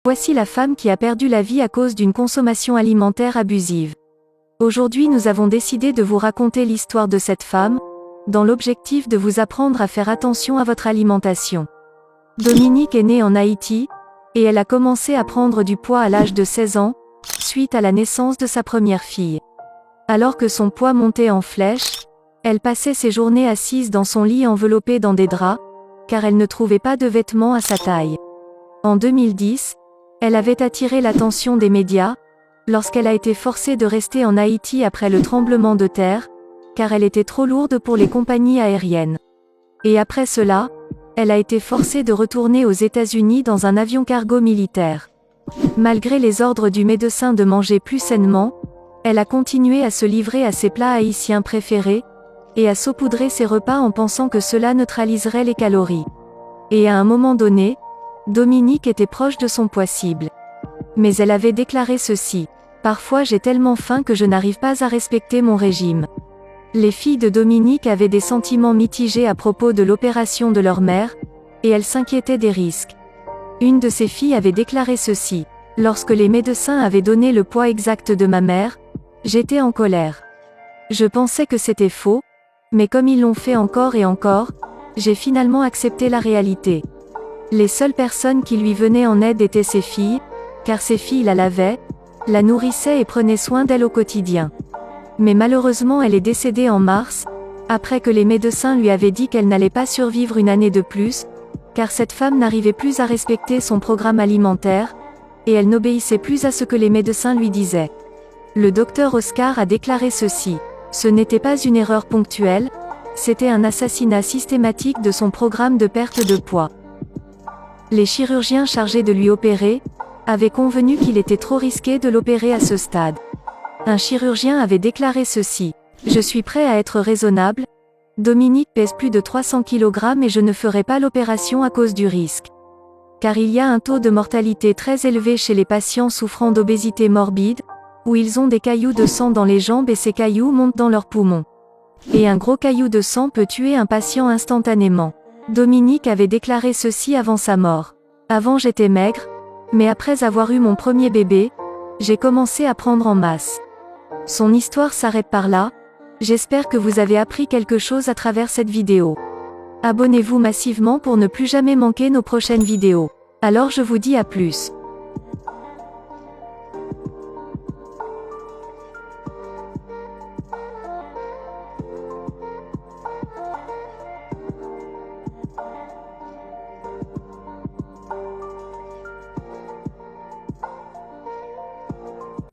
Voici la femme qui a perdu la vie à cause d'une consommation alimentaire abusive. Aujourd'hui nous avons décidé de vous raconter l'histoire de cette femme, dans l'objectif de vous apprendre à faire attention à votre alimentation. Dominique est née en Haïti, et elle a commencé à prendre du poids à l'âge de 16 ans, suite à la naissance de sa première fille. Alors que son poids montait en flèche, elle passait ses journées assise dans son lit enveloppée dans des draps, car elle ne trouvait pas de vêtements à sa taille. En 2010, elle avait attiré l'attention des médias, lorsqu'elle a été forcée de rester en Haïti après le tremblement de terre, car elle était trop lourde pour les compagnies aériennes. Et après cela, elle a été forcée de retourner aux États-Unis dans un avion cargo militaire. Malgré les ordres du médecin de manger plus sainement, elle a continué à se livrer à ses plats haïtiens préférés, et à saupoudrer ses repas en pensant que cela neutraliserait les calories. Et à un moment donné, Dominique était proche de son poids cible. Mais elle avait déclaré ceci: « Parfois j'ai tellement faim que je n'arrive pas à respecter mon régime. » Les filles de Dominique avaient des sentiments mitigés à propos de l'opération de leur mère, et elles s'inquiétaient des risques. Une de ces filles avait déclaré ceci: « Lorsque les médecins avaient donné le poids exact de ma mère, j'étais en colère. Je pensais que c'était faux, mais comme ils l'ont fait encore et encore, j'ai finalement accepté la réalité. » Les seules personnes qui lui venaient en aide étaient ses filles, car ses filles la lavaient, la nourrissaient et prenaient soin d'elle au quotidien. Mais malheureusement elle est décédée en mars, après que les médecins lui avaient dit qu'elle n'allait pas survivre une année de plus, car cette femme n'arrivait plus à respecter son programme alimentaire, et elle n'obéissait plus à ce que les médecins lui disaient. Le docteur Oscar a déclaré ceci: « Ce n'était pas une erreur ponctuelle, c'était un assassinat systématique de son programme de perte de poids. » Les chirurgiens chargés de lui opérer avaient convenu qu'il était trop risqué de l'opérer à ce stade. Un chirurgien avait déclaré ceci: « Je suis prêt à être raisonnable. Dominique pèse plus de 300 kg et je ne ferai pas l'opération à cause du risque. Car il y a un taux de mortalité très élevé chez les patients souffrant d'obésité morbide, où ils ont des cailloux de sang dans les jambes et ces cailloux montent dans leurs poumons. Et un gros caillou de sang peut tuer un patient instantanément. » Dominique avait déclaré ceci avant sa mort: « Avant j'étais maigre, mais après avoir eu mon premier bébé, j'ai commencé à prendre en masse. » Son histoire s'arrête par là. J'espère que vous avez appris quelque chose à travers cette vidéo. Abonnez-vous massivement pour ne plus jamais manquer nos prochaines vidéos. Alors je vous dis à plus.